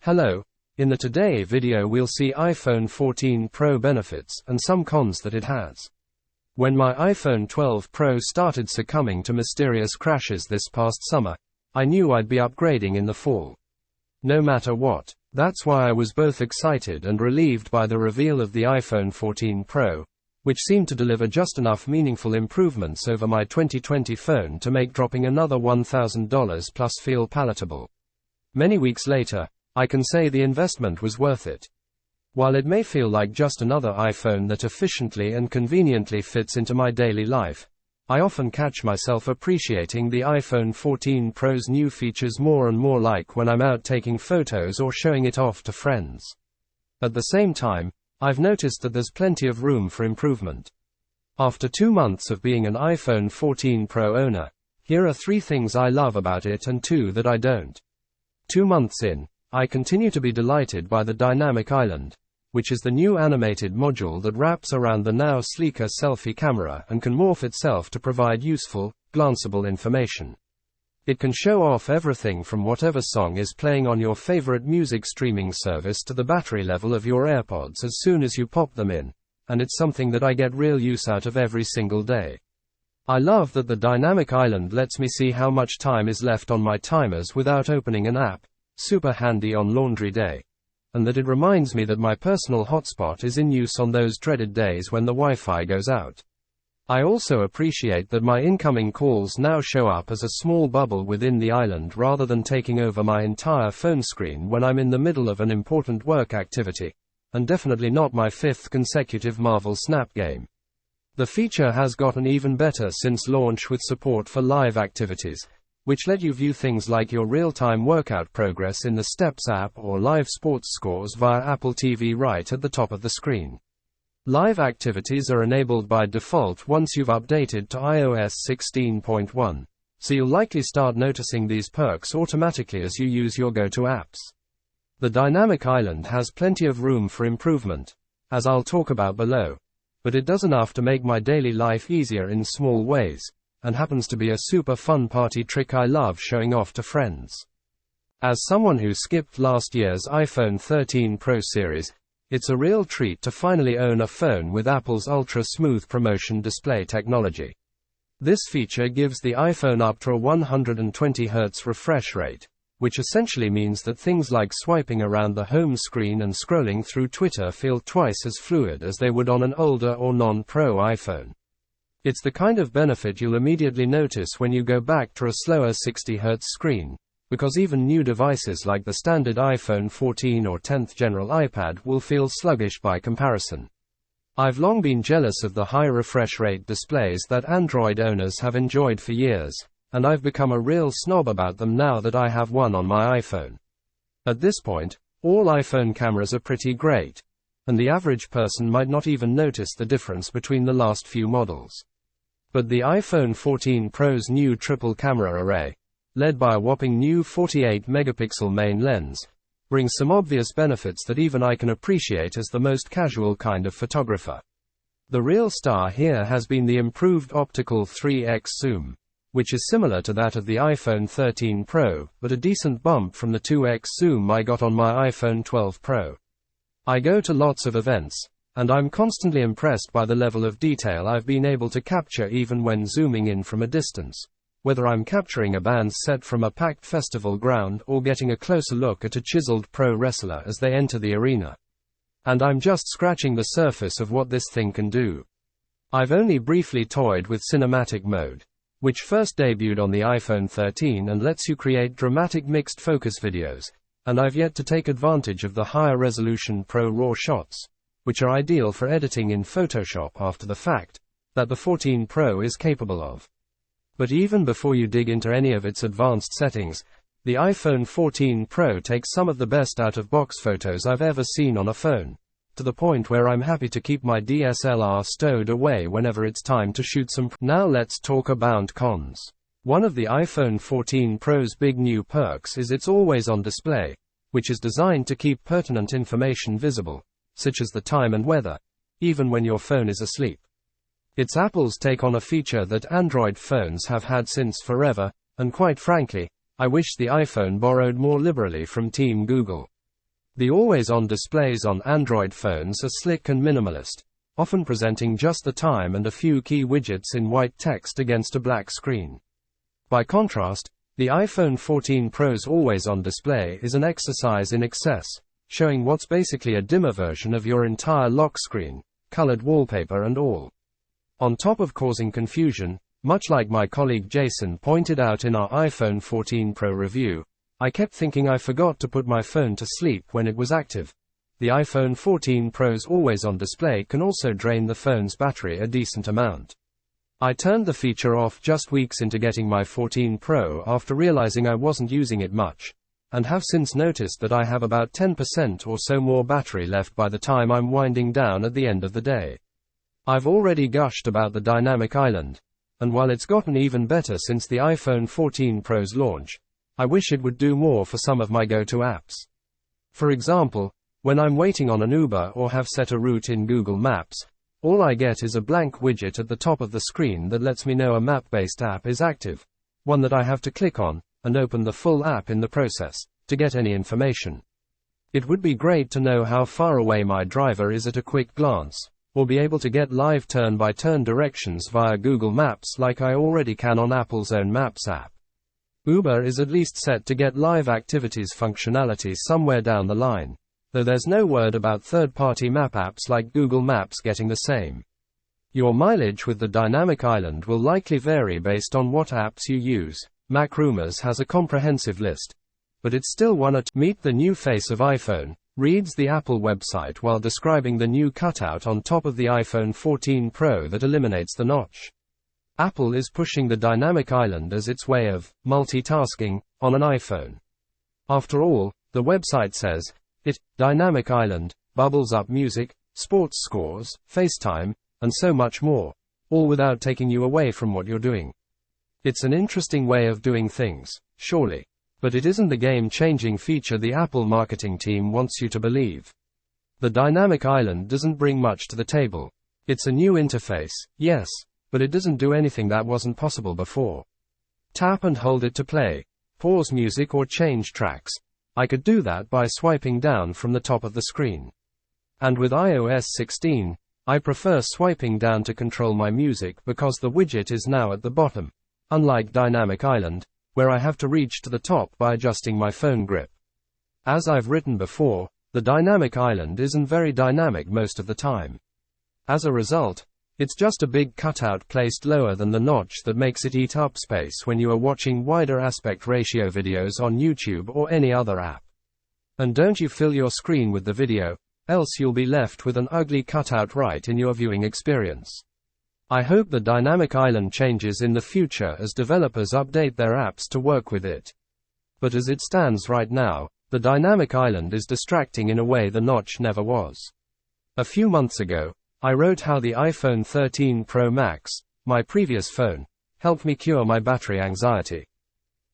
Hello, in the today video we'll see iPhone 14 Pro benefits and some cons that it has. When my iPhone 12 Pro started succumbing to mysterious crashes this past summer, I knew I'd be upgrading in the fall. No matter what. That's why I was both excited and relieved by the reveal of the iPhone 14 Pro, which seemed to deliver just enough meaningful improvements over my 2020 phone to make dropping another $1,000 plus feel palatable. Many weeks later, I can say the investment was worth it. While it may feel like just another iPhone that efficiently and conveniently fits into my daily life, I often catch myself appreciating the iPhone 14 Pro's new features more and more, like when I'm out taking photos or showing it off to friends. At the same time, I've noticed that there's plenty of room for improvement. After 2 months of being an iPhone 14 Pro owner, here are 3 things I love about it and 2 that I don't. 2 months in, I continue to be delighted by the Dynamic Island, which is the new animated module that wraps around the now sleeker selfie camera and can morph itself to provide useful, glanceable information. It can show off everything from whatever song is playing on your favorite music streaming service to the battery level of your AirPods as soon as you pop them in, and it's something that I get real use out of every single day. I love that the Dynamic Island lets me see how much time is left on my timers without opening an app, super handy on laundry day, and that it reminds me that my personal hotspot is in use on those dreaded days when the Wi-Fi goes out. I also appreciate that my incoming calls now show up as a small bubble within the island rather than taking over my entire phone screen when I'm in the middle of an important work activity, and definitely not my 5th consecutive Marvel Snap game. The feature has gotten even better since launch with support for live activities, which let you view things like your real-time workout progress in the Steps app or live sports scores via Apple TV right at the top of the screen. Live activities are enabled by default once you've updated to iOS 16.1, so you'll likely start noticing these perks automatically as you use your go-to apps. The Dynamic Island has plenty of room for improvement, as I'll talk about below, but it does enough to make my daily life easier in small ways, and happens to be a super fun party trick I love showing off to friends. As someone who skipped last year's iPhone 13 Pro series, it's a real treat to finally own a phone with Apple's ultra-smooth promotion display technology. This feature gives the iPhone up to a 120Hz refresh rate, which essentially means that things like swiping around the home screen and scrolling through Twitter feel twice as fluid as they would on an older or non-Pro iPhone. It's the kind of benefit you'll immediately notice when you go back to a slower 60Hz screen, because even new devices like the standard iPhone 14 or 10th general iPad will feel sluggish by comparison. I've long been jealous of the high refresh rate displays that Android owners have enjoyed for years, and I've become a real snob about them now that I have one on my iPhone. At this point, all iPhone cameras are pretty great, and the average person might not even notice the difference between the last few models. But the iPhone 14 Pro's new triple camera array, led by a whopping new 48-megapixel main lens, brings some obvious benefits that even I can appreciate as the most casual kind of photographer. The real star here has been the improved optical 3x zoom, which is similar to that of the iPhone 13 Pro, but a decent bump from the 2x zoom I got on my iPhone 12 Pro. I go to lots of events, and I'm constantly impressed by the level of detail I've been able to capture even when zooming in from a distance, whether I'm capturing a band's set from a packed festival ground or getting a closer look at a chiseled pro wrestler as they enter the arena. And I'm just scratching the surface of what this thing can do. I've only briefly toyed with cinematic mode, which first debuted on the iPhone 13 and lets you create dramatic mixed focus videos, and I've yet to take advantage of the higher resolution Pro RAW shots, which are ideal for editing in Photoshop after the fact, that the 14 Pro is capable of. But even before you dig into any of its advanced settings, the iPhone 14 Pro takes some of the best out-of-box photos I've ever seen on a phone, to the point where I'm happy to keep my DSLR stowed away whenever it's time to shoot some. Now let's talk about cons. One of the iPhone 14 Pro's big new perks is its always-on display, which is designed to keep pertinent information visible, such as the time and weather, even when your phone is asleep. It's Apple's take on a feature that Android phones have had since forever, and quite frankly, I wish the iPhone borrowed more liberally from Team Google. The always-on displays on Android phones are slick and minimalist, often presenting just the time and a few key widgets in white text against a black screen. By contrast, the iPhone 14 Pro's always-on display is an exercise in excess, showing what's basically a dimmer version of your entire lock screen, colored wallpaper and all. On top of causing confusion, much like my colleague Jason pointed out in our iPhone 14 Pro review, I kept thinking I forgot to put my phone to sleep when it was active. The iPhone 14 Pro's always-on display can also drain the phone's battery a decent amount. I turned the feature off just weeks into getting my 14 Pro after realizing I wasn't using it much, and have since noticed that I have about 10% or so more battery left by the time I'm winding down at the end of the day. I've already gushed about the dynamic island, and while it's gotten even better since the iPhone 14 Pro's launch, I wish it would do more for some of my go-to apps. For example, when I'm waiting on an Uber or have set a route in Google Maps, all I get is a blank widget at the top of the screen that lets me know a map-based app is active, one that I have to click on, and open the full app in the process, to get any information. It would be great to know how far away my driver is at a quick glance, or be able to get live turn-by-turn directions via Google Maps like I already can on Apple's own Maps app. Uber is at least set to get live activities functionality somewhere down the line, though there's no word about third-party map apps like Google Maps getting the same. Your mileage with the dynamic island will likely vary based on what apps you use. MacRumors has a comprehensive list, but it's still one at Meet the New Face of iPhone, reads the Apple website while describing the new cutout on top of the iPhone 14 Pro that eliminates the notch. Apple is pushing the dynamic island as its way of multitasking on an iPhone. After all, the website says, dynamic island, bubbles up music, sports scores, FaceTime, and so much more, all without taking you away from what you're doing. It's an interesting way of doing things, surely. But it isn't the game-changing feature the Apple marketing team wants you to believe. The dynamic island doesn't bring much to the table. It's a new interface, yes, but it doesn't do anything that wasn't possible before. Tap and hold it to play, pause music or change tracks. I could do that by swiping down from the top of the screen. And with iOS 16, I prefer swiping down to control my music because the widget is now at the bottom, unlike Dynamic Island, where I have to reach to the top by adjusting my phone grip. As I've written before, the Dynamic Island isn't very dynamic most of the time. As a result, it's just a big cutout placed lower than the notch that makes it eat up space when you are watching wider aspect ratio videos on YouTube or any other app. And don't you fill your screen with the video, else you'll be left with an ugly cutout right in your viewing experience. I hope the dynamic island changes in the future as developers update their apps to work with it. But as it stands right now, the dynamic island is distracting in a way the notch never was. A few months ago, I wrote how the iPhone 13 Pro Max, my previous phone, helped me cure my battery anxiety.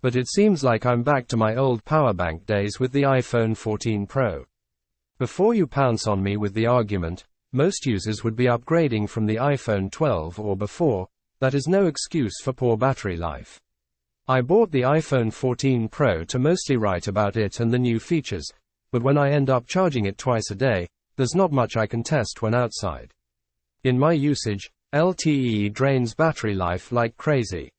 But it seems like I'm back to my old power bank days with the iPhone 14 Pro. Before you pounce on me with the argument, most users would be upgrading from the iPhone 12 or before, that is no excuse for poor battery life. I bought the iPhone 14 Pro to mostly write about it and the new features, but when I end up charging it twice a day, there's not much I can test when outside. In my usage, LTE drains battery life like crazy.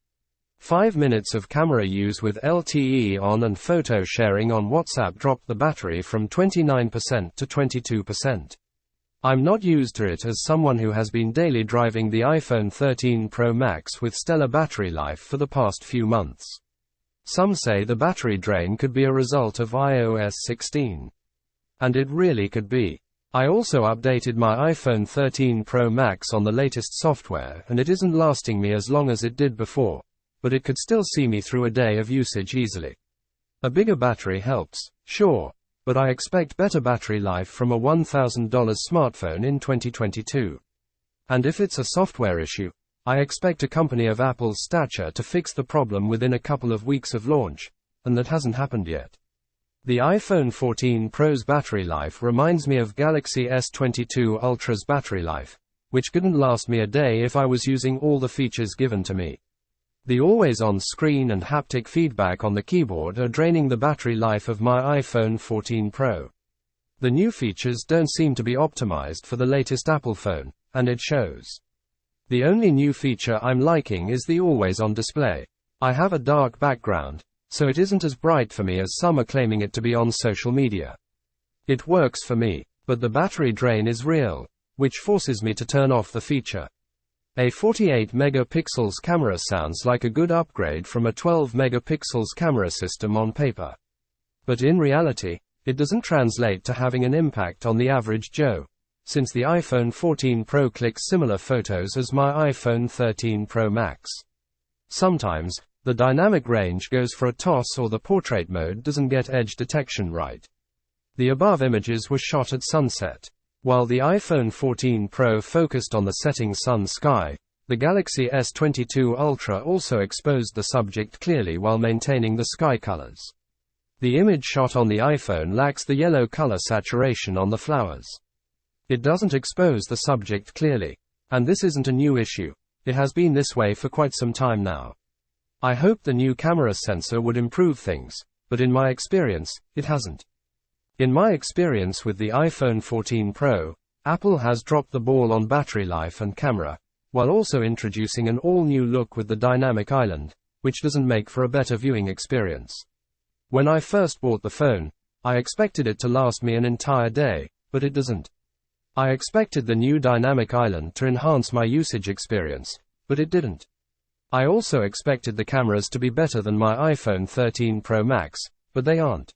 5 minutes of camera use with LTE on and photo sharing on WhatsApp dropped the battery from 29% to 22%. I'm not used to it as someone who has been daily driving the iPhone 13 Pro Max with stellar battery life for the past few months. Some say the battery drain could be a result of iOS 16. And it really could be. I also updated my iPhone 13 Pro Max on the latest software and it isn't lasting me as long as it did before, but it could still see me through a day of usage easily. A bigger battery helps, sure, but I expect better battery life from a $1,000 smartphone in 2022. And if it's a software issue, I expect a company of Apple's stature to fix the problem within a couple of weeks of launch, and that hasn't happened yet. The iPhone 14 Pro's battery life reminds me of Galaxy S22 Ultra's battery life, which couldn't last me a day if I was using all the features given to me. The always-on screen and haptic feedback on the keyboard are draining the battery life of my iPhone 14 Pro. The new features don't seem to be optimized for the latest Apple phone, and it shows. The only new feature I'm liking is the always-on display. I have a dark background, so it isn't as bright for me as some are claiming it to be on social media. It works for me, but the battery drain is real, which forces me to turn off the feature. A 48 megapixels camera sounds like a good upgrade from a 12 megapixels camera system on paper. But in reality, it doesn't translate to having an impact on the average Joe, since the iPhone 14 Pro clicks similar photos as my iPhone 13 Pro Max. Sometimes, the dynamic range goes for a toss or the portrait mode doesn't get edge detection right. The above images were shot at sunset. While the iPhone 14 Pro focused on the setting sun sky, the Galaxy S22 Ultra also exposed the subject clearly while maintaining the sky colors. The image shot on the iPhone lacks the yellow color saturation on the flowers. It doesn't expose the subject clearly. And this isn't a new issue. It has been this way for quite some time now. I hoped the new camera sensor would improve things, but in my experience, it hasn't. In my experience with the iPhone 14 Pro, Apple has dropped the ball on battery life and camera, while also introducing an all-new look with the dynamic island, which doesn't make for a better viewing experience. When I first bought the phone, I expected it to last me an entire day, but it doesn't. I expected the new dynamic island to enhance my usage experience, but it didn't. I also expected the cameras to be better than my iPhone 13 Pro Max, but they aren't.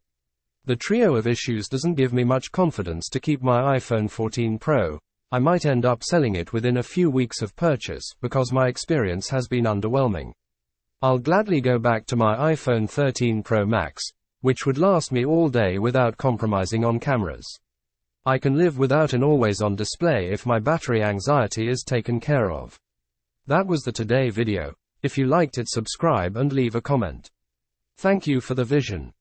The trio of issues doesn't give me much confidence to keep my iPhone 14 Pro. I might end up selling it within a few weeks of purchase because my experience has been underwhelming. I'll gladly go back to my iPhone 13 Pro Max, which would last me all day without compromising on cameras. I can live without an always-on display if my battery anxiety is taken care of. That was the Today video. If you liked it, subscribe and leave a comment. Thank you for the vision.